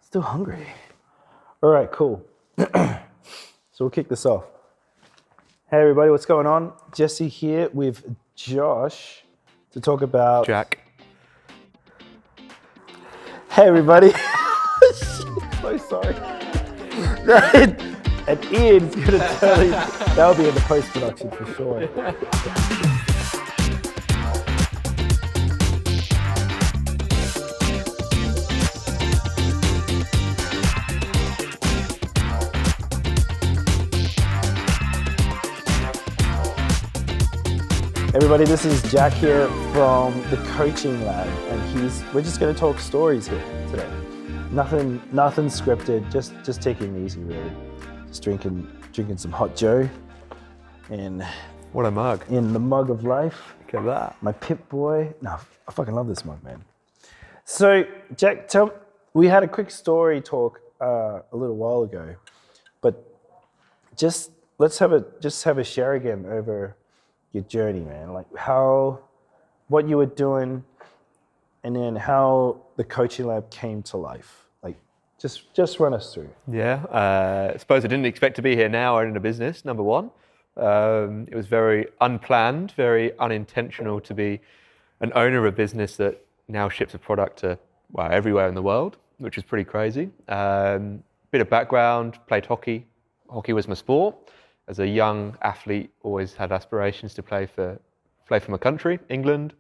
Still hungry. All right, cool. So we'll kick this off. Hey everybody, what's going on? Jesse here with Josh to talk about... Jack. Hey everybody. So sorry. And Ian's gonna tell you, that'll be in the post-production for sure. Everybody, this is Jack here from the coaching lab, and we're just going to talk stories here today. Nothing scripted, just taking it easy, really. Just drinking some hot Joe, and What a mug. in the mug of life. Look at that. My Pip Boy. No, I fucking love this mug, man. So, Jack, we had a quick story talk a little while ago, but let's have a share again over your journey, man. Like what you were doing, and then how the coaching lab came to life. Like, just run us through. Yeah, I suppose I didn't expect to be here now owning a business, number one. It was very unplanned, very unintentional to be an owner of a business that now ships a product to, everywhere in the world, which is pretty crazy. Bit of background, played hockey. Hockey was my sport. As a young athlete, always had aspirations to play for my country, England.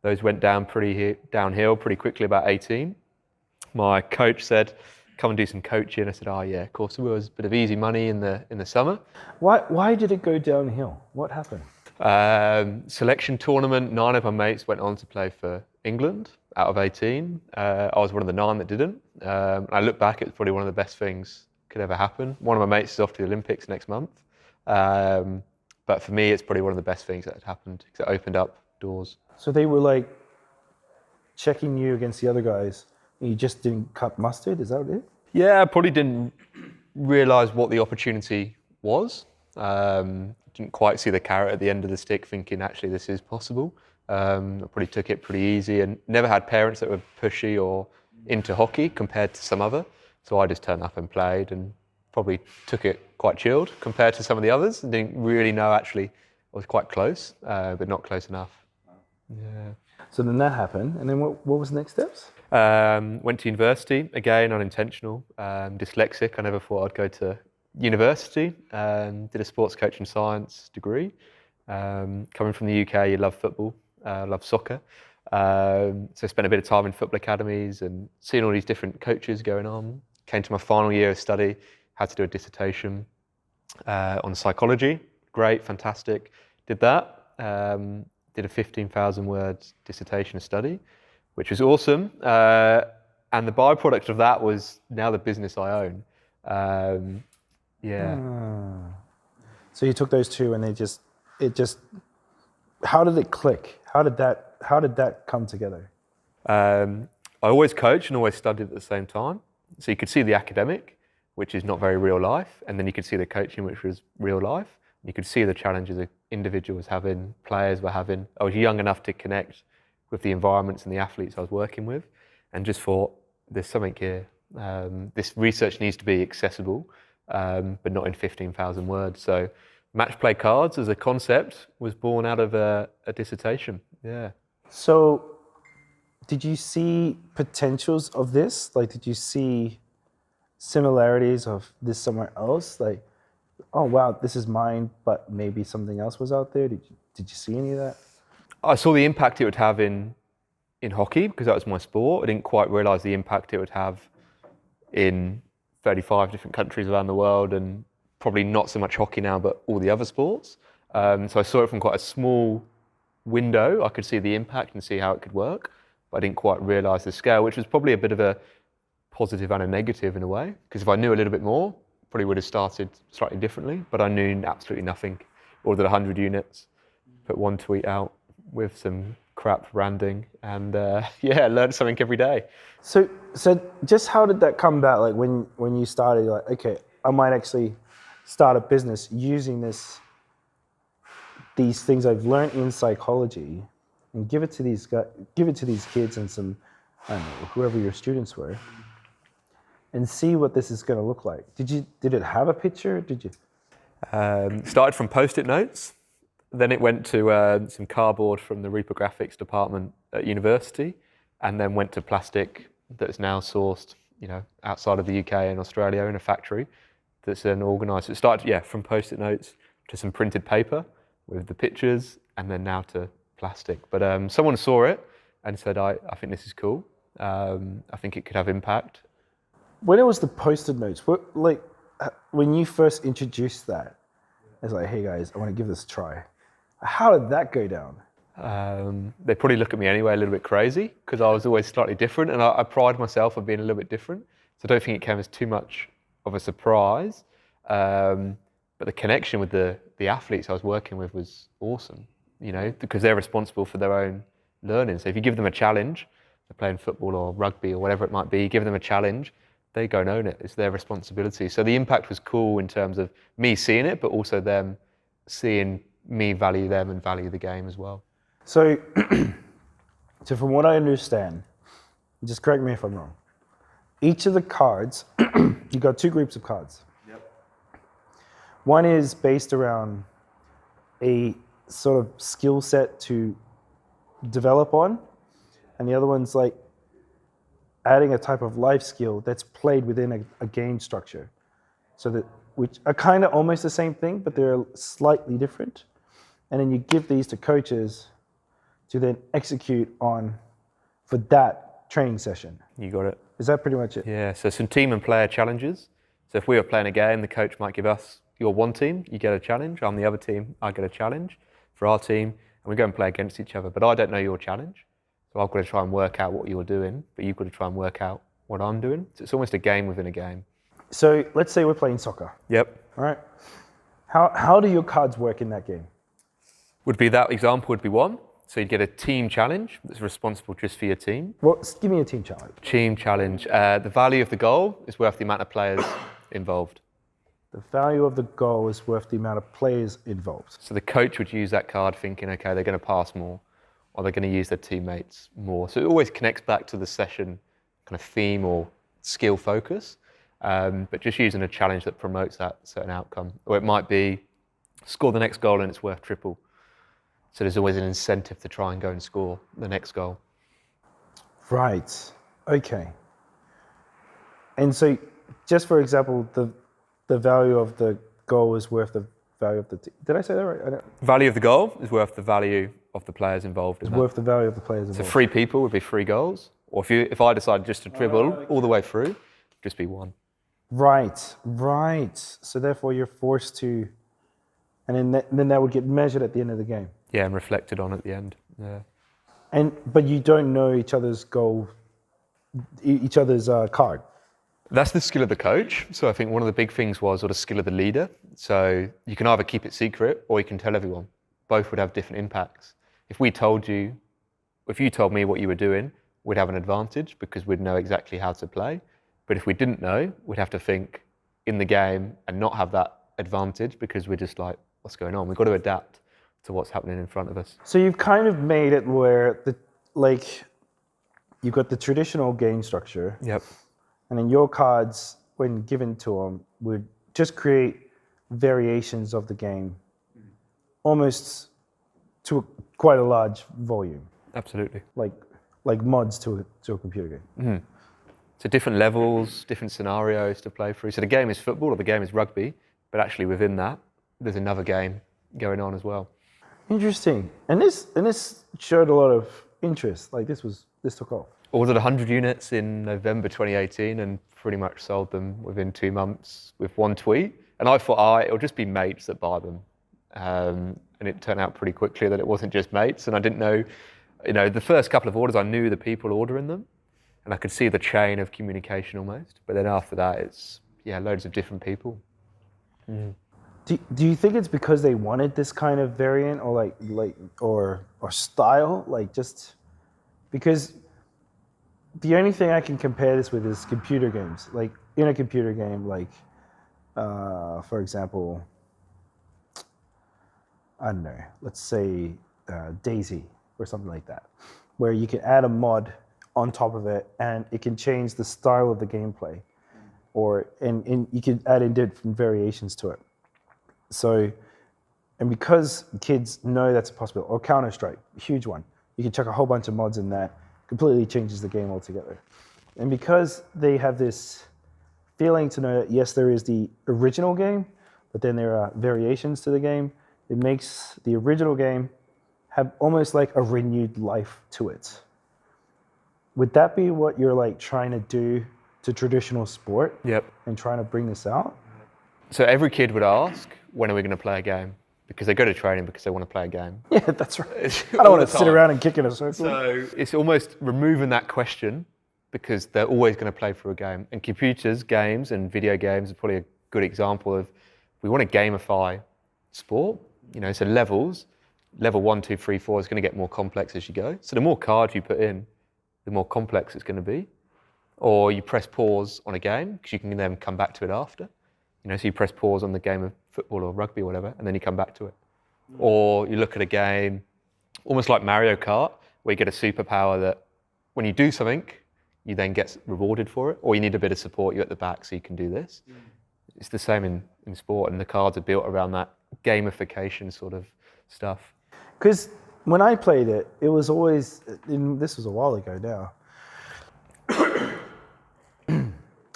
Those went downhill pretty quickly, about 18. My coach said, come and do some coaching. I said, oh yeah, of course. It was a bit of easy money in the summer. Why did it go downhill? What happened? Selection tournament, 9 of my mates went on to play for England out of 18. I was one of the 9 that didn't. I look back, it's probably one of the best things could ever happen. One of my mates is off to the Olympics next month. But for me, it's probably one of the best things that had happened because it opened up doors. So they were like checking you against the other guys, and you just didn't cut mustard? Is that it? Yeah, I probably didn't realise what the opportunity was. Didn't quite see the carrot at the end of the stick, thinking actually this is possible. I probably took it pretty easy and never had parents that were pushy or into hockey compared to some other. So I just turned up and played and probably took it quite chilled compared to some of the others and didn't really know actually I was quite close, but not close enough. Yeah. So then that happened, and then what was the next steps? Went to university, again, unintentional, dyslexic. I never thought I'd go to university. Did a sports coaching science degree. Coming from the UK, you love football, love soccer. So I spent a bit of time in football academies and seeing all these different coaches going on. Came to my final year of study, had to do a dissertation on psychology. Great, fantastic. Did that. Did a 15,000 words dissertation study, which was awesome. And the byproduct of that was now the business I own. So you took those two, and how did it click? How did that come together? I always coached and always studied at the same time. So you could see the academic, which is not very real life, and then you could see the coaching, which was real life. You could see the challenges that individuals having, players were having. I was young enough to connect with the environments and the athletes I was working with, and just thought, there's something here. This research needs to be accessible, but not in 15,000 words. So match play cards as a concept was born out of a dissertation. Yeah. So did you see potentials of this? Like, did you see similarities of this somewhere else? Like, oh wow, this is mine, but maybe something else was out there. Did you see any of that? I saw the impact it would have in hockey because that was my sport. I didn't quite realise the impact it would have in 35 different countries around the world, and probably not so much hockey now, but all the other sports. So I saw it from quite a small window. I could see the impact and see how it could work, but I didn't quite realise the scale, which was probably a bit of a positive and a negative in a way, because if I knew a little bit more, probably would have started slightly differently, but I knew absolutely nothing. Ordered 100 units, put one tweet out with some crap branding, and learned something every day. So just how did that come about? Like when you started, you're like, okay, I might actually start a business using these things I've learned in psychology and give it to these kids and some, I don't know, whoever your students were. and see what this is going to look like? Did it have a picture? Did you? Started from Post-it notes, then it went to some cardboard from the reprographics department at university, and then went to plastic that's now sourced, outside of the UK and Australia in a factory that's then organised. It started, from Post-it notes to some printed paper with the pictures, and then now to plastic. But someone saw it and said, I think this is cool. I think it could have impact. When it was the Post-it notes, when you first introduced that, it's like, hey guys, I want to give this a try. How did that go down? They probably look at me anyway a little bit crazy because I was always slightly different, and I pride myself on being a little bit different. So I don't think it came as too much of a surprise. But the connection with the athletes I was working with was awesome, because they're responsible for their own learning. So if you give them a challenge, they're playing football or rugby or whatever it might be, give them a challenge, they go and own it. It's their responsibility. So the impact was cool in terms of me seeing it, but also them seeing me value them and value the game as well. So, so from what I understand, just correct me if I'm wrong, each of the cards, you got two groups of cards. Yep. One is based around a sort of skill set to develop on, and the other one's like adding a type of life skill that's played within a game structure. So that, which are kind of almost the same thing, but they're slightly different. And then you give these to coaches to then execute on for that training session. You got it. Is that pretty much it? Yeah, so some team and player challenges. So if we were playing a game, the coach might give us, you're one team, you get a challenge. I'm the other team, I get a challenge for our team, and we go and play against each other. But I don't know your challenge, so I've got to try and work out what you're doing, but you've got to try and work out what I'm doing. So it's almost a game within a game. So let's say we're playing soccer. Yep. All right. How do your cards work in that game? Would be that example would be one. So you'd get a team challenge that's responsible just for your team. Well, give me a team challenge. Team challenge. The value of the goal is worth the amount of players involved. The value of the goal is worth the amount of players involved. So the coach would use that card thinking, okay, they're going to pass more, or they're going to use their teammates more. So it always connects back to the session kind of theme or skill focus, but just using a challenge that promotes that certain outcome. Or it might be score the next goal and it's worth triple. So there's always an incentive to try and go and score the next goal. Right. Okay. And so, just for example, the value of the goal is worth the value of the team. Did I say that right? Value of the goal is worth the value of the players involved. It's worth the value of the players involved. So 3 people would be 3 goals. Or if I decided just to dribble all the way through, just be 1. Right. So therefore, you're forced to, and then that would get measured at the end of the game. Yeah, and reflected on at the end. Yeah. But you don't know each other's goal, each other's card. That's the skill of the coach. So I think one of the big things was sort of skill of the leader. So you can either keep it secret or you can tell everyone. Both would have different impacts. If you told me what you were doing, we'd have an advantage because we'd know exactly how to play. But if we didn't know, we'd have to think in the game and not have that advantage because we're just like, what's going on? We've got to adapt to what's happening in front of us. So you've kind of made it where you've got the traditional game structure. Yep. And then your cards, when given to them, would just create variations of the game, almost to quite a large volume. Absolutely. Like mods to a computer game. Mm-hmm. So different levels, different scenarios to play through. So the game is football or the game is rugby, but actually within that, there's another game going on as well. Interesting. And this showed a lot of interest. Like this took off. Ordered 100 units in November 2018 and pretty much sold them within 2 months with 1 tweet. And I thought, it'll just be mates that buy them. And it turned out pretty quickly that it wasn't just mates. And I didn't know, the first couple of orders, I knew the people ordering them. And I could see the chain of communication almost. But then after that, it's, loads of different people. Mm. Do you think it's because they wanted this kind of variant or style? Like just because the only thing I can compare this with is computer games. Like in a computer game, for example, I don't know, let's say Daisy or something like that, where you can add a mod on top of it and it can change the style of the gameplay. and you could add in different variations to it. So, and because kids know that's a possibility, or Counter-Strike, a huge one, you can chuck a whole bunch of mods in that, completely changes the game altogether. And because they have this feeling to know that, yes, there is the original game, but then there are variations to the game, it makes the original game have almost like a renewed life to it. Would that be what you're like trying to do to traditional sport? Yep. And trying to bring this out? So every kid would ask, when are we going to play a game? Because they go to training because they want to play a game. Yeah, that's right. I don't want to sit around and kick in a circle. So it's almost removing that question because they're always going to play for a game. And computers, games, and video games are probably a good example of, we want to gamify sport, so levels, level 1, 2, 3, 4 is going to get more complex as you go. So the more cards you put in, the more complex it's going to be. Or you press pause on a game because you can then come back to it after. So you press pause on the game of football or rugby or whatever, and then you come back to it. Or you look at a game, almost like Mario Kart, where you get a superpower that when you do something, you then get rewarded for it, or you need a bit of support, you're at the back so you can do this. It's the same in sport, and the cards are built around that gamification sort of stuff. Because when I played it, it was always, this was a while ago now.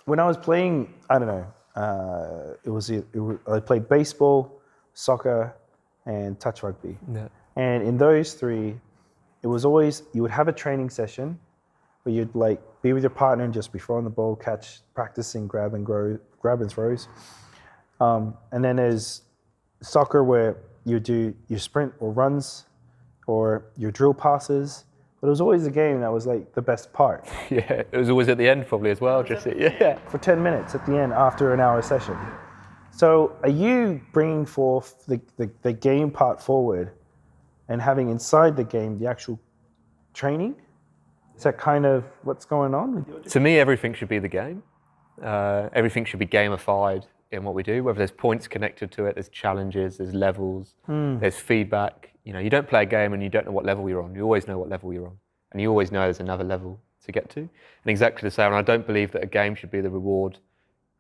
When I was playing, I don't know, I played baseball, soccer, and touch rugby. Yeah. And in those three, it was always, you would have a training session where you'd like be with your partner and just be throwing the ball, practicing grab and throws. And then there's soccer where you do your sprint or runs or your drill passes. But it was always the game that was like the best part. Yeah, it was always at the end probably as well. For 10 minutes at the end after an hour session. So are you bringing forth the game part forward and having inside the game the actual training? Is that kind of what's going on? To me, everything should be the game. Everything should be gamified in what we do, whether there's points connected to it, there's challenges, there's levels, there's feedback. You don't play a game and you don't know what level you're on. You always know what level you're on. And you always know there's another level to get to. And exactly the same, and I don't believe that a game should be the reward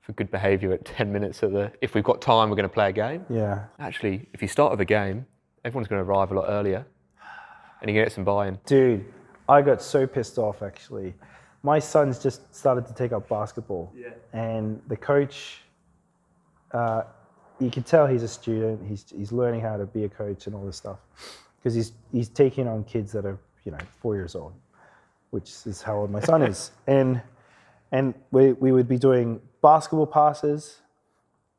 for good behaviour at 10 minutes if we've got time, we're going to play a game. Yeah. Actually, if you start with a game, everyone's going to arrive a lot earlier and you can get some buy-in. Dude, I got so pissed off actually. My son's just started to take up basketball. Yeah. And the coach, you can tell he's a student. He's learning how to be a coach and all this stuff because he's taking on kids that are 4 years old, which is how old my son is. And we would be doing basketball passes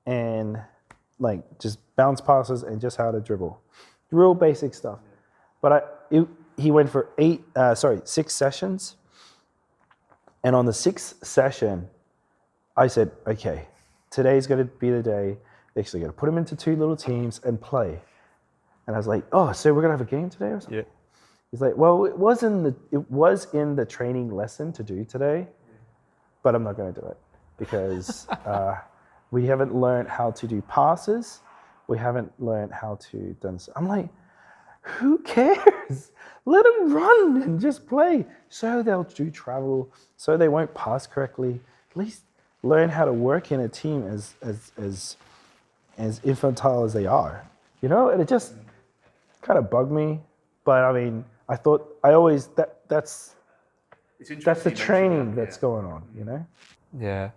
and like just bounce passes and just how to dribble, real basic stuff. But he went for 6 sessions, and on the 6th session, I said, okay, today's going to be the day. Actually, going to put him into 2 little teams and play. And I was like, oh, so we're going to have a game today or something? Yeah. He's like, well, it was in the training lesson to do today, but I'm not going to do it because we haven't learned how to do passes. We haven't learned how to do this. I'm like, who cares? Let them run and just play. So they'll do travel, so they won't pass correctly. At least learn how to work in a team as infantile as they are. And it just kind of bugged me. But I mean, I thought that's the training that's going on, Yeah.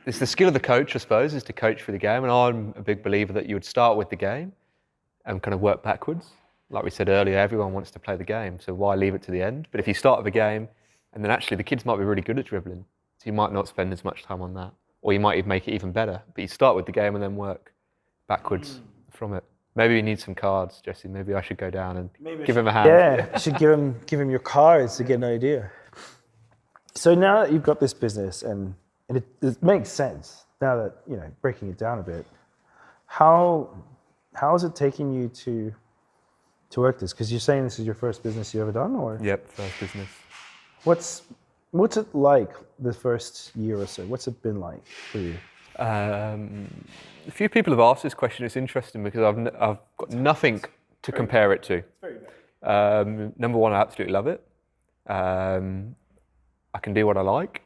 It's the skill of the coach, I suppose, is to coach through the game. And I'm a big believer that you would start with the game and kind of work backwards. Like we said earlier, everyone wants to play the game, so why leave it to the end? But if you start with a game, and then actually the kids might be really good at dribbling, so you might not spend as much time on that. Or you might even make it even better. But you start with the game and then work backwards from it. Maybe we need some cards, Jesse. Maybe I should go down and give him a hand. Yeah, you should give him your cards to get an idea. So now that you've got this business and it makes sense, now that, breaking it down a bit, how is it taking you to work this? Because you're saying this is your first business you ever done, or? Yep, first business. What's it like the first year or so? What's it been like for you? A few people have asked this question. It's interesting because I've got nothing to compare it to. It's very good. Number one, I absolutely love it. I can do what I like.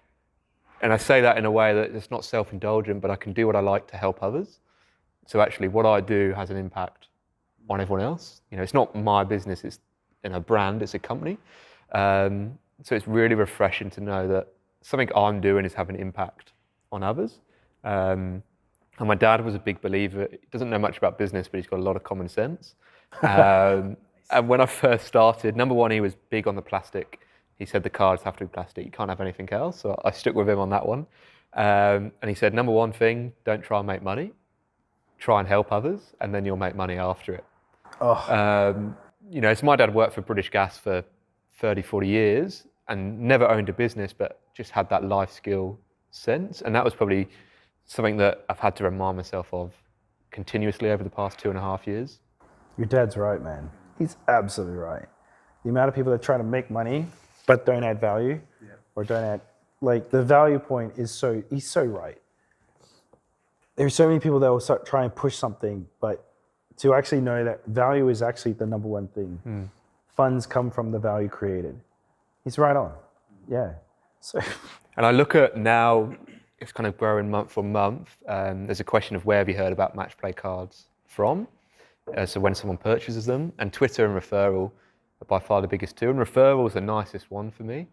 And I say that in a way that it's not self-indulgent, but I can do what I like to help others. So actually what I do has an impact on everyone else. You know, it's not my business, it's in a brand, it's a company. So it's really refreshing to know that something I'm doing is having an impact on others. And my dad was a big believer. He doesn't know much about business, but he's got a lot of common sense. And when I first started, number one, he was big on the plastic. He said the cards have to be plastic. You can't have anything else. So I stuck with him on that one. And he said, number one thing, don't try and make money. Try and help others, and then you'll make money after it. You know, so my dad worked for British Gas for 30, 40 years and never owned a business, but just had that life skill sense. And that was probably something that I've had to remind myself of continuously over the past 2.5 years. Your dad's right, man. He's absolutely right. The amount of people that try to make money but don't add value, or don't add, like, the value point is he's so right. There's so many people that will try and push something, but to actually know that value is actually the number one thing. Funds come from the value created. He's right on. Yeah. So. And I look at now, it's kind of growing month on month. There's a question of where have you heard about match play cards from? So when someone purchases them, and Twitter and referral are by far the biggest two. And referral is the nicest one for me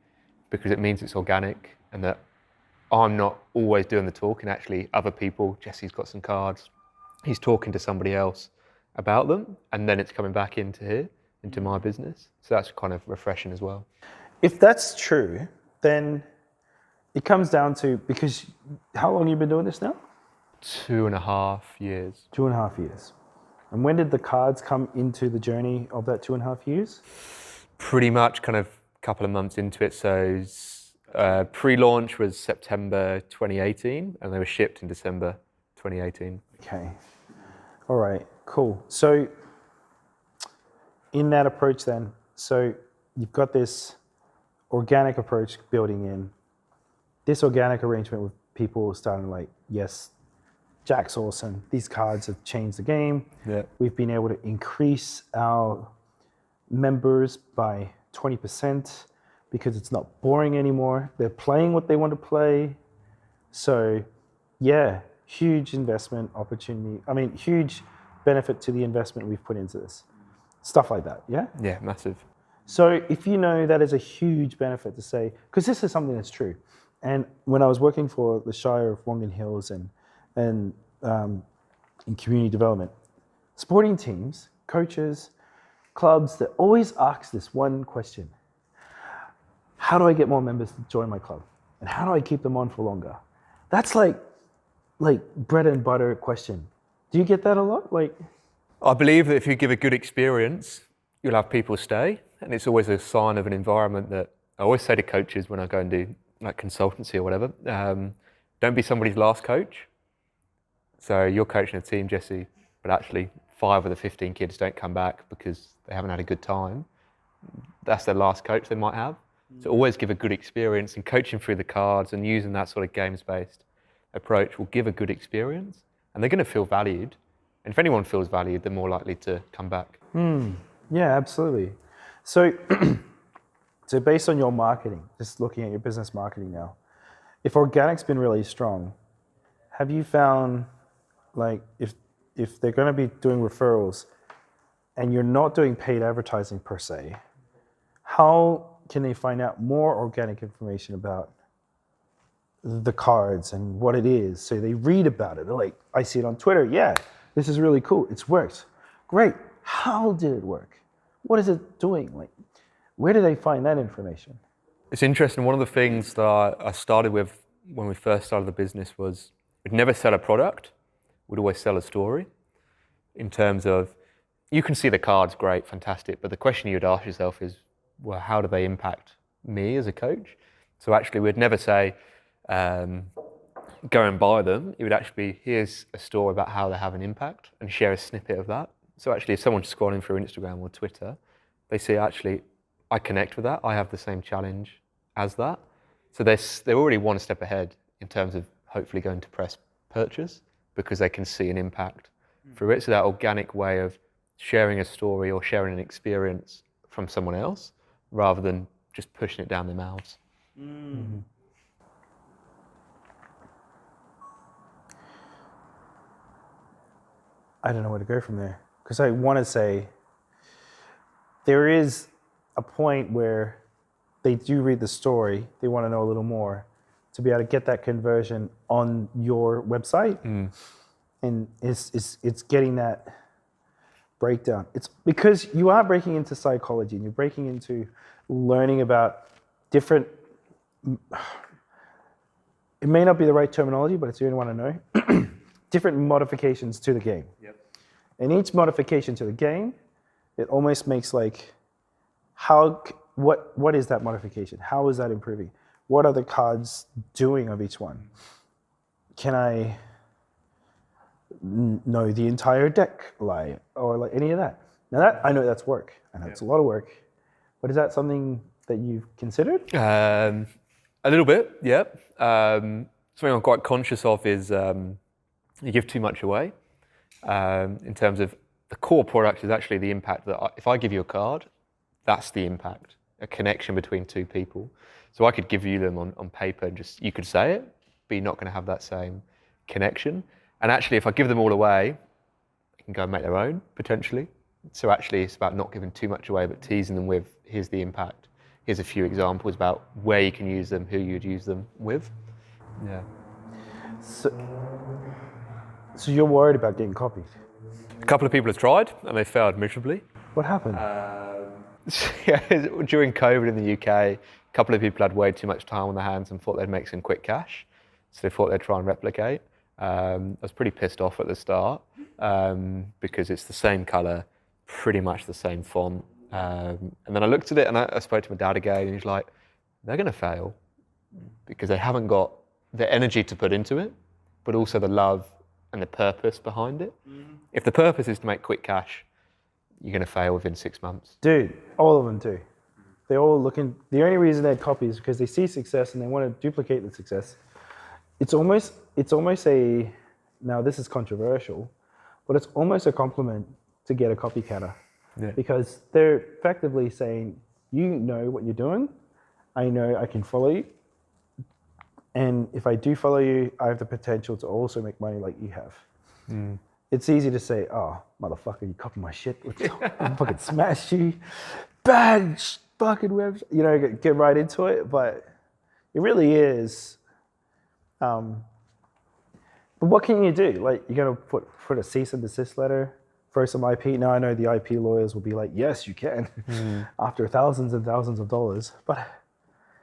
because it means it's organic and that I'm not always doing the talking. Actually, other people, Jesse's got some cards, he's talking to somebody else about them, and then it's coming back into here, into my business. So that's kind of refreshing as well. If that's true, then it comes down to, because how long have you been doing this now? 2.5 years. 2.5 years. And when did the cards come into the journey of that 2.5 years? Pretty much kind of a couple of months into it. So pre-launch was September 2018, and they were shipped in December 2018. Okay. All right, cool. So in that approach then, so you've got this organic approach building in, this organic arrangement with people starting like, yes, Jack's awesome. These cards have changed the game. Yeah. We've been able to increase our members by 20% because it's not boring anymore. They're playing what they want to play. So yeah, huge investment opportunity. I mean, huge benefit to the investment we've put into this. Stuff like that, yeah? Yeah, massive. So if you know that is a huge benefit to say, because this is something that's true. And when I was working for the Shire of Wongan Hills and in community development, sporting teams, coaches, clubs, they always ask this one question: how do I get more members to join my club? And how do I keep them on for longer? That's like bread and butter question. Do you get that a lot? I believe that if you give a good experience, you'll have people stay. And it's always a sign of an environment that I always say to coaches when I go and do like consultancy or whatever, don't be somebody's last coach. So you're coaching a team, Jesse, but actually 5 of the 15 kids don't come back because they haven't had a good time. That's their last coach they might have. So always give a good experience, and coaching through the cards and using that sort of games-based approach will give a good experience, and they're going to feel valued. And if anyone feels valued, they're more likely to come back. Yeah, absolutely. So, so based on your marketing, just looking at your business marketing now, if organic's been really strong, have you found, like, if they're going to be doing referrals and you're not doing paid advertising per se, how can they find out more organic information about the cards and what it is? So they read about it. They're like, I see it on Twitter. Yeah, this is really cool. It's worked. Great. How did it work? What is it doing? Like, where do they find that information? It's interesting. One of the things that I started with when we first started the business was we'd never sell a product. We'd always sell a story, in terms of, you can see the cards, great, fantastic, but the question you'd ask yourself is, well, how do they impact me as a coach? So actually we'd never say, go and buy them. It would actually be, here's a story about how they have an impact, and share a snippet of that. So actually if someone's scrolling through Instagram or Twitter, they see, actually, I connect with that. I have the same challenge as that. So they're already one step ahead in terms of hopefully going to press purchase, because they can see an impact through it. So that organic way of sharing a story or sharing an experience from someone else, rather than just pushing it down their mouths. I don't know where to go from there. Because I want to say there is a point where they do read the story, they want to know a little more to be able to get that conversion on your website. And it's getting that breakdown. It's because you are breaking into psychology and you're breaking into learning about different, it may not be the right terminology, but it's the only one I know, different modifications to the game. Yep. And each modification to the game, it almost makes like, what is that modification? How is that improving? What are the cards doing of each one? Can I know the entire deck lie or like any of that? Now that I know that's work. I know it's a lot of work, but is that something that you've considered? A little bit, yeah. Something I'm quite conscious of is you give too much away. In terms of the core product is actually the impact that if I give you a card, that's the impact, a connection between two people. So I could give you them on paper and just, you could say it, but you're not going to have that same connection. And actually, if I give them all away, they can go and make their own, potentially. So actually, it's about not giving too much away, but teasing them with, here's the impact. Here's a few examples about where you can use them, who you'd use them with. Yeah. So you're worried about getting copied? A couple of people have tried, and they failed miserably. What happened? During COVID in the UK, a couple of people had way too much time on their hands and thought they'd make some quick cash. So they thought they'd try and replicate. I was pretty pissed off at the start because it's the same colour, pretty much the same font. And then I looked at it and I spoke to my dad again and he's like, they're going to fail because they haven't got the energy to put into it, but also the love and the purpose behind it. Mm-hmm. If the purpose is to make quick cash, you're going to fail within 6 months. Dude, all of them do. They're all looking, the only reason they copy is because they see success and they want to duplicate the success. It's almost a, now this is controversial, but it's almost a compliment to get a copycatter. Yeah. Because they're effectively saying, you know what you're doing, I know I can follow you, and if I do follow you, I have the potential to also make money like you have. Mm. It's easy to say, oh, motherfucker, you copy my shit, I'll fucking smash you, bad fucking website, you know, get right into it, but it really is, but what can you do? Like, you're gonna put a cease and desist letter, throw some IP. Now I know the IP lawyers will be like, yes, you can, after thousands and thousands of dollars. But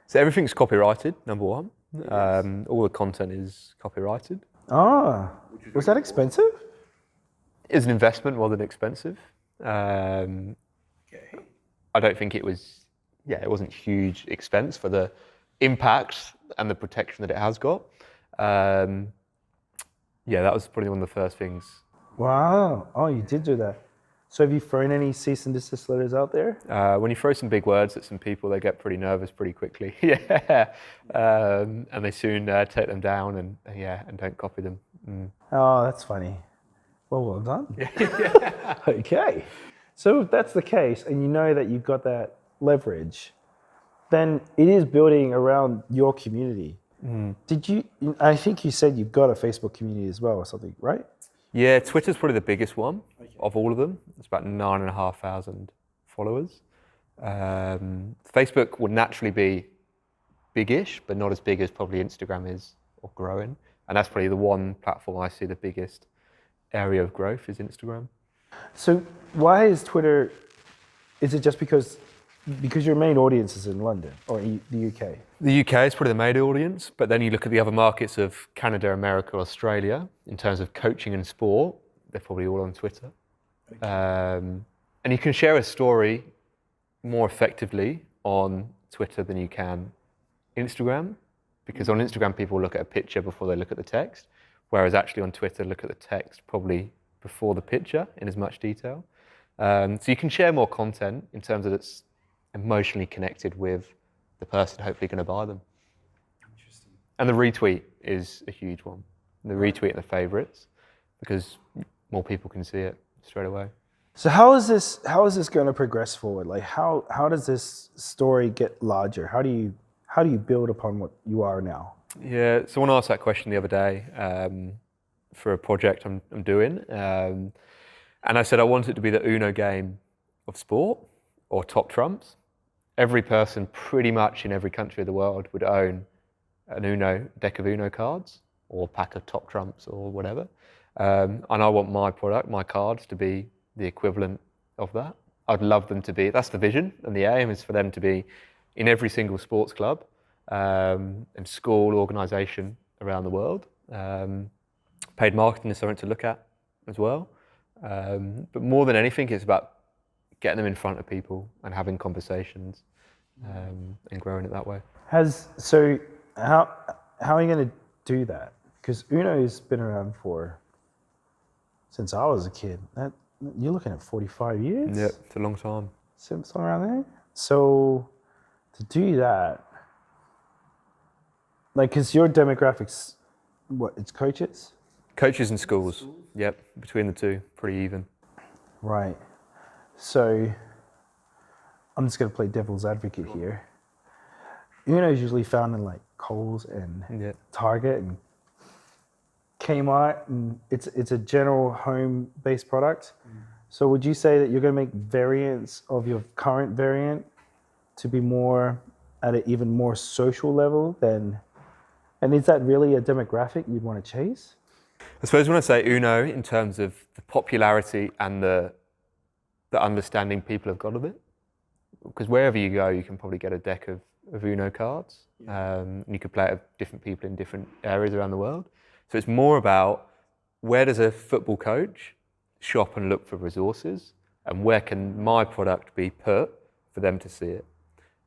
so everything's copyrighted, number one. All the content is copyrighted. Ah, was that expensive? It's an investment more than expensive. I don't think it was, it wasn't huge expense for the impact and the protection that it has got. That was probably one of the first things. Wow. Oh, you did do that. So have you thrown any cease and desist letters out there? When you throw some big words at some people, they get pretty nervous pretty quickly. And they soon take them down and don't copy them. Mm. Oh, that's funny. Well done. Okay. So if that's the case, and you know that you've got that leverage, then it is building around your community. Mm. I think you said you've got a Facebook community as well or something, right? Yeah, Twitter's probably the biggest one of all of them. It's about 9,500 followers. Facebook would naturally be big-ish, but not as big as probably Instagram is or growing. And that's probably the one platform I see the biggest area of growth is Instagram. So why is Twitter, is it just because your main audience is in London or the UK? The UK is probably the main audience, but then you look at the other markets of Canada, America, Australia, in terms of coaching and sport, they're probably all on Twitter. Okay. And you can share a story more effectively on Twitter than you can Instagram, because on Instagram people look at a picture before they look at the text, whereas actually on Twitter look at the text probably before the picture in as much detail. So you can share more content in terms of it's emotionally connected with the person hopefully going to buy them. Interesting. And the retweet is a huge one. The retweet and the favorites, because more people can see it straight away. So how is this going to progress forward? Like how does this story get larger? How do you build upon what you are now? Yeah, someone asked that question the other day. for a project I'm doing. And I said I want it to be the Uno game of sport, or top trumps. Every person pretty much in every country of the world would own an deck of Uno cards, or pack of top trumps, or whatever. And I want my product, my cards, to be the equivalent of that. I'd love them to be, that's the vision, and the aim is for them to be in every single sports club and school organisation around the world. Paid marketing is something to look at as well. But more than anything, it's about getting them in front of people and having conversations and growing it that way. So how are you going to do that? Because Uno's been around since I was a kid. You're looking at 45 years? Yeah, it's a long time. Something around there. So to do that, like, because your demographics, it's coaches? Coaches and schools. Yep, between the two, pretty even. Right. So I'm just going to play devil's advocate here. Uno is usually found in like Kohl's and Target and Kmart, and it's a general home-based product. So would you say that you're going to make variants of your current variant to be more at an even more social level than, and is that really a demographic you'd want to chase? I suppose when I say Uno, in terms of the popularity and the understanding people have got of it, because wherever you go, you can probably get a deck of Uno cards, and you could play it with different people in different areas around the world. So it's more about, where does a football coach shop and look for resources, and where can my product be put for them to see it?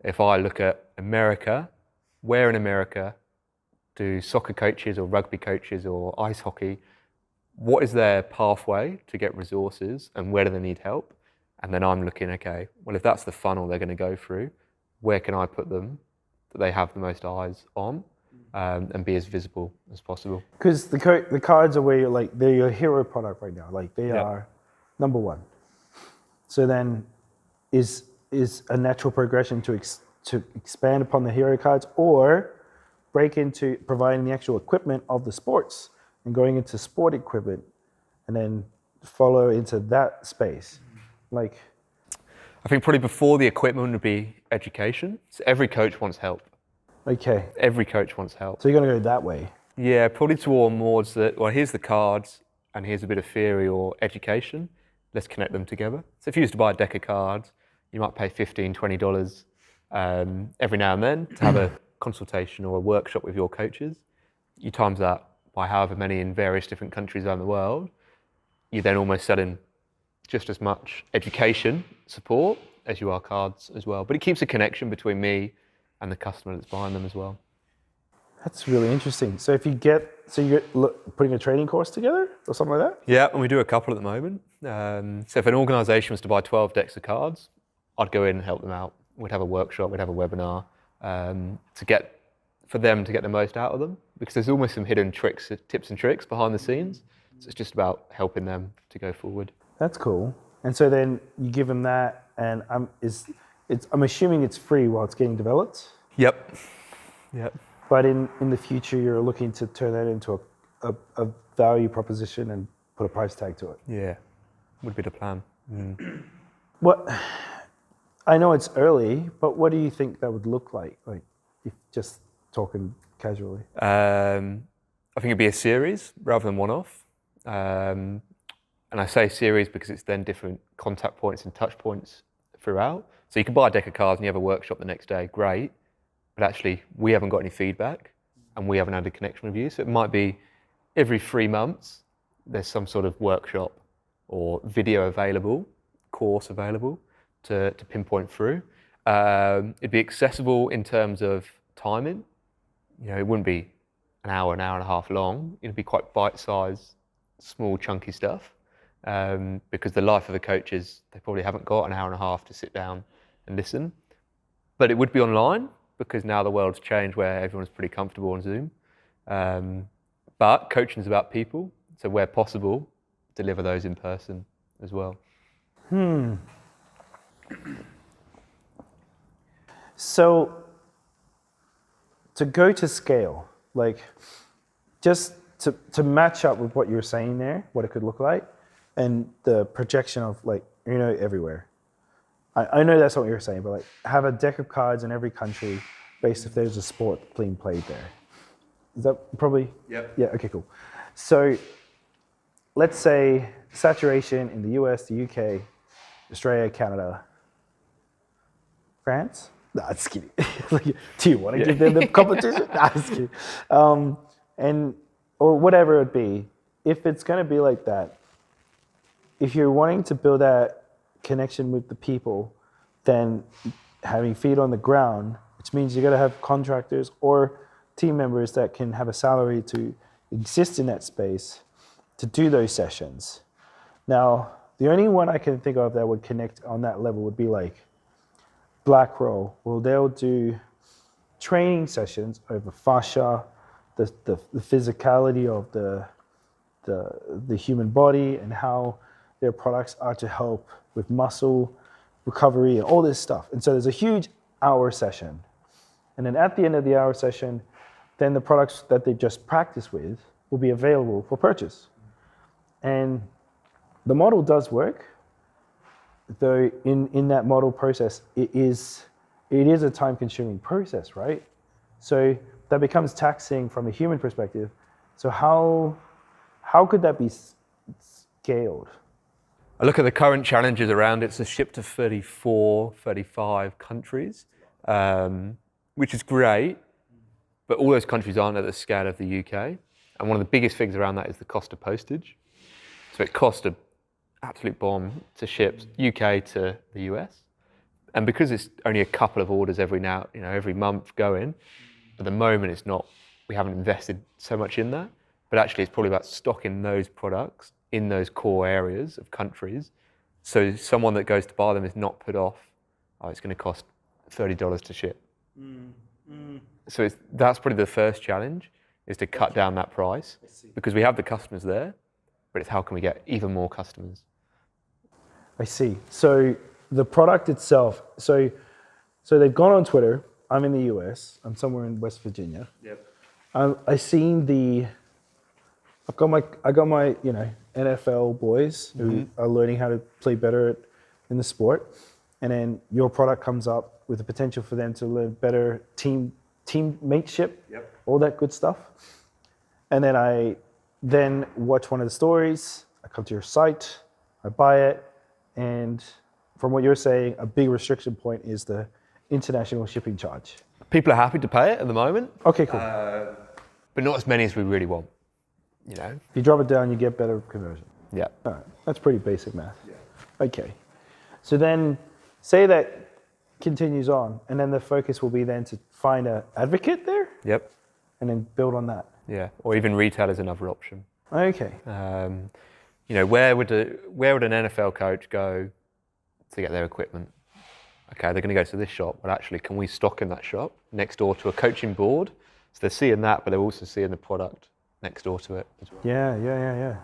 If I look at America, where in America do soccer coaches or rugby coaches or ice hockey, what is their pathway to get resources, and where do they need help? And then I'm looking, okay, well, if that's the funnel they're going to go through, where can I put them that they have the most eyes on, and be as visible as possible? Because the cards are where you're like, they're your hero product right now. Like, they are number one. So then is a natural progression to expand upon the hero cards, or break into providing the actual equipment of the sports and going into sport equipment, and then follow into that space? Like, I think probably before the equipment would be education. So every coach wants help. Okay. Every coach wants help. So you're going to go that way? Yeah, probably towards that, well, here's the cards and here's a bit of theory or education. Let's connect them together. So if you used to buy a deck of cards, you might pay $15, $20 every now and then to have a consultation or a workshop with your coaches. You times that by however many in various different countries around the world, you're then almost selling just as much education support as you are cards as well. But it keeps a connection between me and the customer that's buying them as well. That's really interesting. So you're putting a training course together or something like that? Yeah, and we do a couple at the moment. So if an organisation was to buy 12 decks of cards, I'd go in and help them out. We'd have a workshop, we'd have a webinar for them to get the most out of them, because there's almost some hidden tips and tricks behind the scenes. So it's just about helping them to go forward. That's cool. And so then you give them that, and I'm assuming it's free while it's getting developed? Yep. But in the future, you're looking to turn that into a value proposition and put a price tag to it? Yeah, would be the plan. What, I know it's early, but what do you think that would look like? Like, if just talking casually. I think it'd be a series rather than one-off. And I say series because it's then different contact points and touch points throughout. So you can buy a deck of cards and you have a workshop the next day, great. But actually, we haven't got any feedback and we haven't had a connection with you. So it might be every 3 months, there's some sort of workshop or video available, course available to pinpoint through. It'd be accessible in terms of timing. It wouldn't be an hour and a half long. It'd be quite bite-sized, small, chunky stuff. Because the life of the coaches, they probably haven't got an hour and a half to sit down and listen. But it would be online, because now the world's changed where everyone's pretty comfortable on Zoom. But coaching is about people, so where possible, deliver those in person as well. So to go to scale, like, just to match up with what you were saying there, what it could look like, and the projection of like, everywhere. I know that's not what you were saying, but like have a deck of cards in every country based if there's a sport being played there. Is that probably? Yep. Yeah, okay, cool. So let's say saturation in the US, the UK, Australia, Canada, France? Nah, just kidding. Do you want to give them the competition? Nah, just kidding. Or whatever it be, if it's going to be like that, if you're wanting to build that connection with the people, then having feet on the ground, which means you got to have contractors or team members that can have a salary to exist in that space to do those sessions. Now, the only one I can think of that would connect on that level would be like BlackRoll. Well, they'll do training sessions over fascia, the physicality of the human body and how their products are to help with muscle recovery and all this stuff. And so there's a huge hour session. And then at the end of the hour session, then the products that they just practiced with will be available for purchase. And the model does work, though in that model process, it is a time-consuming process, right? So that becomes taxing from a human perspective. So how could that be scaled? I look at the current challenges around it. It's a ship to 34, 35 countries, which is great, but all those countries aren't at the scale of the UK. And one of the biggest things around that is the cost of postage. So it costs an absolute bomb to ship UK to the US. And because it's only a couple of orders every month going, at the moment it's not, we haven't invested so much in that, but actually it's probably about stocking those products in those core areas of countries. So someone that goes to buy them is not put off, it's going to cost $30 to ship. So that's probably the first challenge, is to cut down that price, because we have the customers there, but it's how can we get even more customers? I see. So the product itself, so they've gone on Twitter. I'm in the US. I'm somewhere in West Virginia. Yep. I seen I got my NFL boys who are learning how to play better in the sport, and then your product comes up with the potential for them to learn better team mateship, all that good stuff. And then I watch one of the stories. I come to your site, I buy it, and from what you're saying, a big restriction point is the international shipping charge. People are happy to pay it at the moment. Okay, cool. But not as many as we really want. If you drop it down, you get better conversion. Yeah. All right, that's pretty basic math. Yeah. Okay. So then, say that continues on, and then the focus will be then to find an advocate there? Yep. And then build on that? Yeah, or even retail is another option. Okay. Where would an NFL coach go to get their equipment? Okay, they're going to go to this shop, but actually, can we stock in that shop next door to a coaching board? So they're seeing that, but they're also seeing the product next door to it as well. Yeah.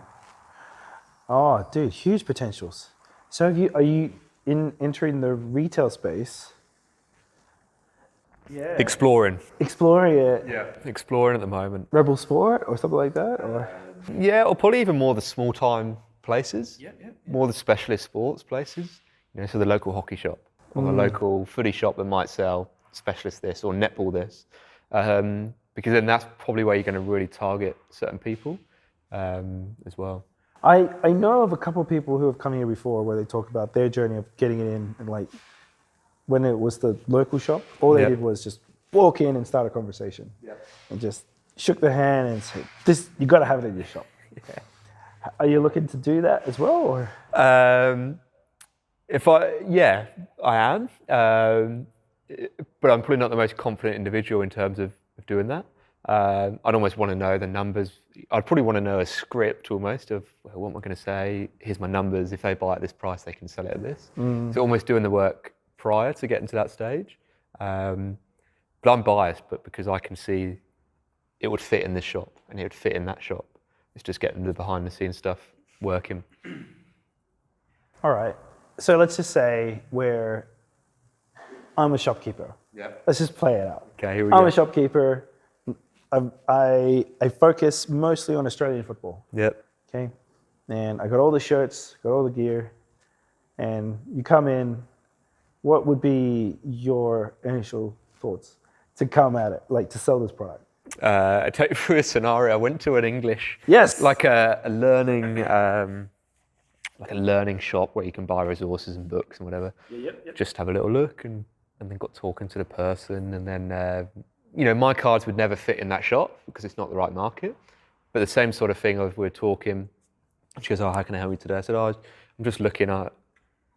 Oh, dude, huge potentials. So are you entering the retail space? Yeah. Exploring it. Yeah. Exploring at the moment. Rebel Sport or something like that, or? Yeah, or probably even more the small time places. Yeah. More the specialist sports places. So the local hockey shop or the local footy shop that might sell specialist this or netball this. Because then that's probably where you're going to really target certain people as well. I know of a couple of people who have come here before where they talk about their journey of getting it in, and like when it was the local shop, all they did was just walk in and start a conversation and just shook their hand and said, "This, you got to have it in your shop." Yeah. Are you looking to do that as well, or? I am. But I'm probably not the most confident individual in terms of doing that. I'd almost want to know the numbers. I'd probably want to know a script almost of, well, what am I going to say? Here's my numbers. If they buy at this price, they can sell it at this. So almost doing the work prior to getting to that stage. But I'm biased, but because I can see it would fit in this shop and it would fit in that shop. It's just getting the behind the scenes stuff working. All right. So let's just say I'm a shopkeeper. Yeah. Let's just play it out. Okay, here we go. I'm a shopkeeper. I focus mostly on Australian football. Yep. Okay, and I got all the shirts, got all the gear, and you come in. What would be your initial thoughts to come at it, like to sell this product? I take you through a scenario. I went to an English, Yes. like a learning shop where you can buy resources and books and whatever. Yep. Just have a little look and then got talking to the person, and then my cards would never fit in that shop because it's not the right market. But the same sort of thing of we're talking. She goes, "Oh, how can I help you today?" I said, "Oh, I'm just looking at.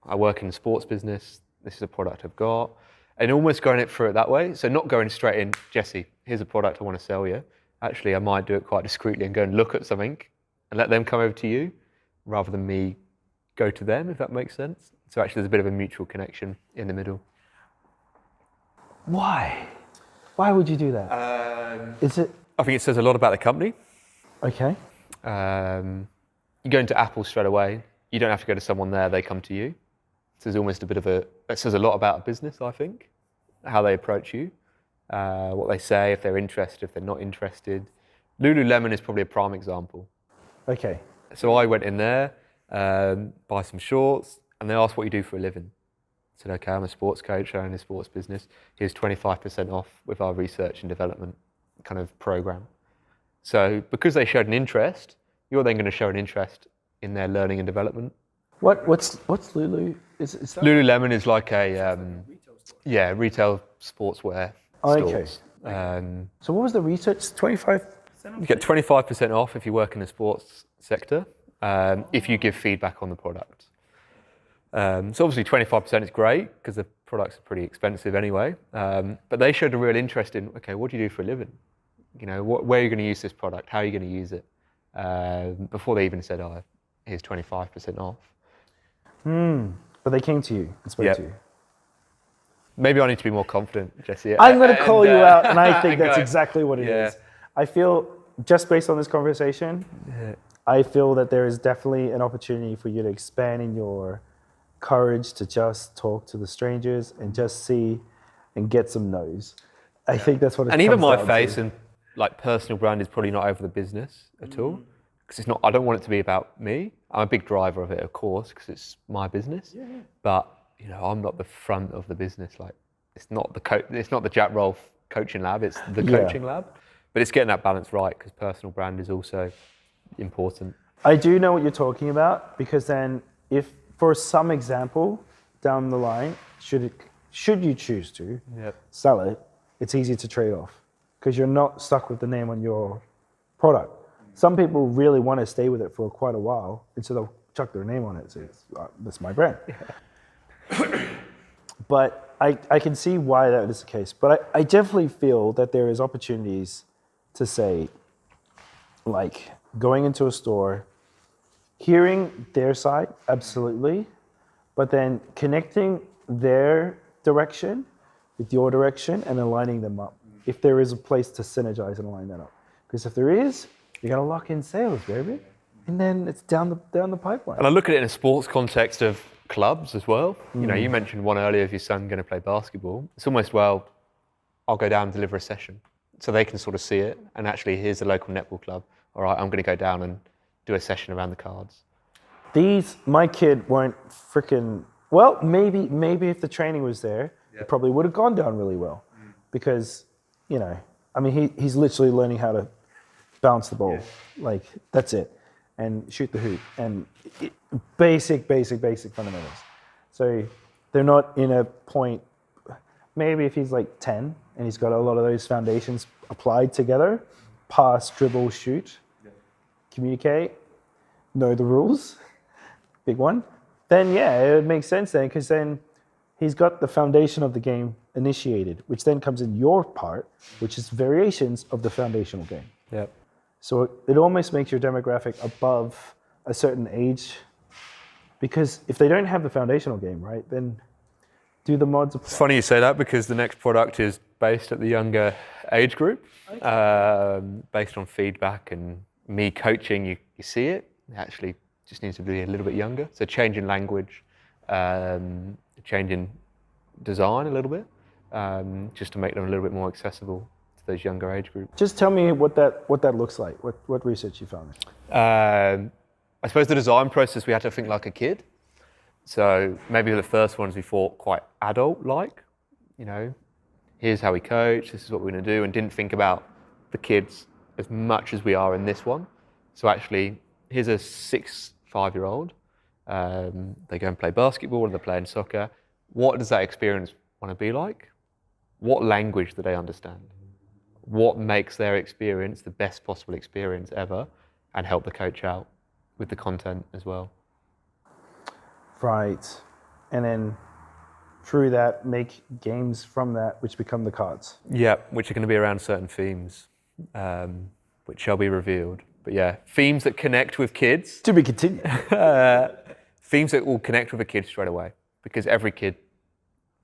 I work in the sports business. This is a product I've got." And almost going it through it that way. So not going straight in, "Jesse, here's a product I want to sell you." Actually, I might do it quite discreetly and go and look at something and let them come over to you rather than me go to them, if that makes sense. So actually there's a bit of a mutual connection in the middle. Why? Why would you do that? Is it I think it says a lot about the company. okay? You go into Apple straight away. You don't have to go to someone there, they come to you. So there's almost a bit of it says a lot about a business, I think, how they approach you, what they say, if they're interested, if they're not interested. Lululemon is probably a prime example. Okay. So I went in there, buy some shorts, and they asked what you do for a living. I said, okay, I'm a sports coach, I own a sports business. Here's 25% off with our research and development kind of program. So because they showed an interest, you're then going to show an interest in their learning and development. What's Lulu? Is that? Lululemon is like a retail sportswear Okay. stores. So what was the research? 25%? You get 25% off if you work in the sports sector, if you give feedback on the product. So obviously 25% is great because the products are pretty expensive anyway. But they showed a real interest in, okay, what do you do for a living? Where are you going to use this product? How are you going to use it? Before they even said, oh, here's 25% off. But they came to you and spoke to you. Maybe I need to be more confident, Jesse. I'm going to call you out, and I think that's go. exactly what it is. I feel, just based on this conversation, I feel that there is definitely an opportunity for you to expand in your courage to just talk to the strangers and just see and get some no's. I think that's what it And comes even my down face to. and like personal brand is probably not over the business at all. Because it's not, I don't want it to be about me. I'm a big driver of it, of course, because it's my business. But I'm not the front of the business. Like it's not the Jack Rolfe coaching lab. It's the coaching lab. But it's getting that balance right because personal brand is also important. I do know what you're talking about, because then if for some example down the line, should you choose to sell it, it's easy to trade off because you're not stuck with the name on your product. Some people really want to stay with it for quite a while, and so they'll chuck their name on it. So that's my brand. But I can see why that is the case. But I definitely feel that there is opportunities to say, like going into a store, hearing their side, absolutely, but then connecting their direction with your direction and aligning them up. If there is a place to synergize and align that up. Because if there is, you're going to lock in sales, baby. And then it's down the pipeline. And I look at it in a sports context of clubs as well. You mentioned one earlier of your son going to play basketball. It's almost, well, I'll go down and deliver a session. So they can sort of see it. And actually, here's the local netball club. All right, I'm going to go down and do a session around the cards. My kid won't freaking, well, maybe if the training was there, it probably would have gone down really well. Because, he's literally learning how to bounce the ball. Like, that's it. And shoot the hoop. And basic fundamentals. So they're not in a point, maybe if he's like 10 and he's got a lot of those foundations applied together, pass, dribble, shoot, communicate, know the rules, big one, then it would make sense then, because then he's got the foundation of the game initiated, which then comes in your part, which is variations of the foundational game. Yep. So it almost makes your demographic above a certain age, because if they don't have the foundational game, right, then do the mods apply? It's funny you say that because the next product is based at the younger age group, based on feedback and me coaching. You see it. It actually just needs to be a little bit younger. So changing language, changing design a little bit, just to make them a little bit more accessible to those younger age groups. Just tell me what that looks like. What research you found? I suppose the design process, we had to think like a kid. So maybe the first ones we thought quite adult-like, you know, here's how we coach, this is what we're going to do, and didn't think about the kids as much as we are in this one. So actually, here's a 5-year-old. They go and play basketball, or they're playing soccer. What does that experience want to be like? What language do they understand? What makes their experience the best possible experience ever, and help the coach out with the content as well. Right. And then through that, make games from that, which become the cards. Yeah, which are going to be around certain themes, which shall be revealed. But yeah, themes that connect with kids. To be continued. Themes that will connect with a kid straight away, because every kid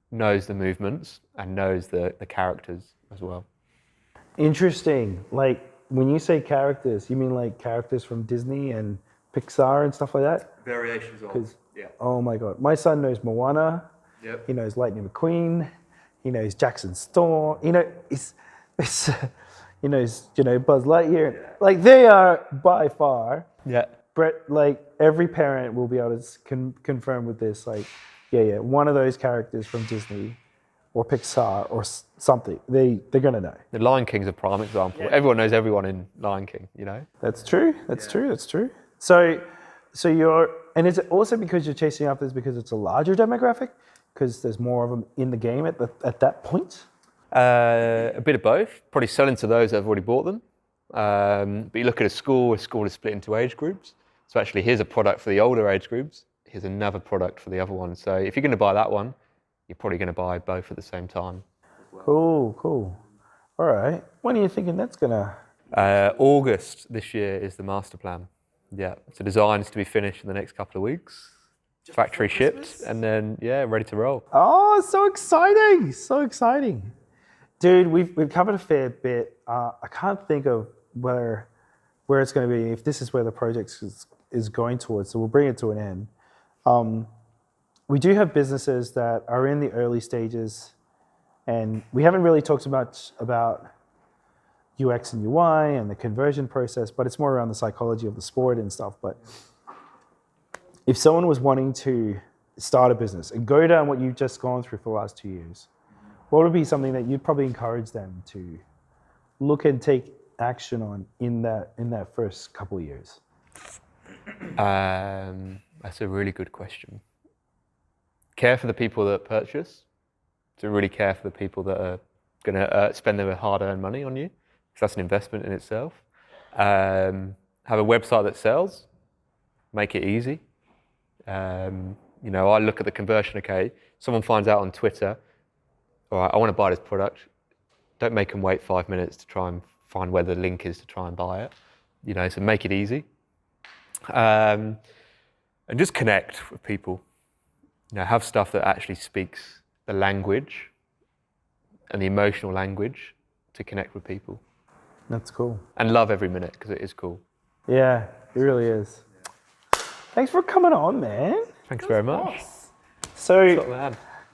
knows the movements and knows the characters as well. Interesting. Like, when you say characters, you mean like characters from Disney and Pixar and stuff like that? Variations of, yeah. Oh my God. My son knows Moana. Yep. He knows Lightning McQueen. He knows Jackson Storm. He knows Buzz Lightyear. Yeah. Like, they are by far. Yeah. Brett, like, every parent will be able to confirm with this. Like, yeah, one of those characters from Disney or Pixar or something, they're gonna know. The Lion King's a prime example. Yeah. Everyone knows everyone in Lion King, you know? That's true. That's true. So you're, and is it also because you're chasing after this because it's a larger demographic? Because there's more of them in the game at that point? A bit of both. Probably selling to those that have already bought them. But you look at a school is split into age groups. So actually, here's a product for the older age groups. Here's another product for the other one. So if you're going to buy that one, you're probably going to buy both at the same time. Cool. All right. When are you thinking that's going to? August this year is the master plan. Yeah. So designs to be finished in the next couple of weeks. Factory shipped, and then, ready to roll. Oh, so exciting. Dude, we've covered a fair bit. I can't think of where it's going to be, if this is where the project is going towards, so we'll bring it to an end. We do have businesses that are in the early stages, and we haven't really talked much about UX and UI and the conversion process, but it's more around the psychology of the sport and stuff. But if someone was wanting to start a business and go down what you've just gone through for the last 2 years, what would be something that you'd probably encourage them to look and take action on in that first couple of years? That's a really good question. Care for the people that purchase. To really care for the people that are going to spend their hard-earned money on you, because that's an investment in itself. Have a website that sells. Make it easy. I look at the conversion. Okay, someone finds out on Twitter, all right, I want to buy this product. Don't make them wait 5 minutes to try and find where the link is to try and buy it. So make it easy. And just connect with people. Have stuff that actually speaks the language and the emotional language to connect with people. That's cool. And love every minute, because it is cool. Yeah, it really is. Thanks for coming on, man. Thanks very much. So,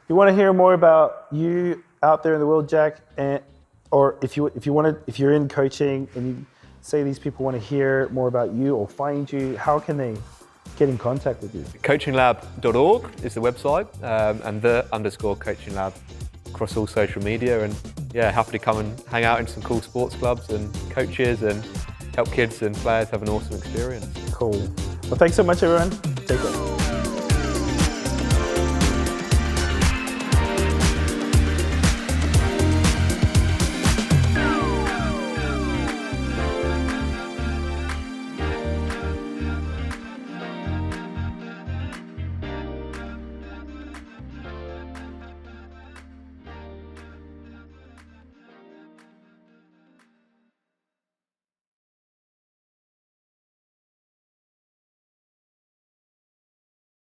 you want to hear more about you out there in the world, Jack, or if you're in coaching and you say these people want to hear more about you or find you, how can they get in contact with you? Coachinglab.org is the website, and _coachinglab across all social media. And happy to come and hang out in some cool sports clubs and coaches and help kids and players have an awesome experience. Cool. Well, thanks so much, everyone. Take care.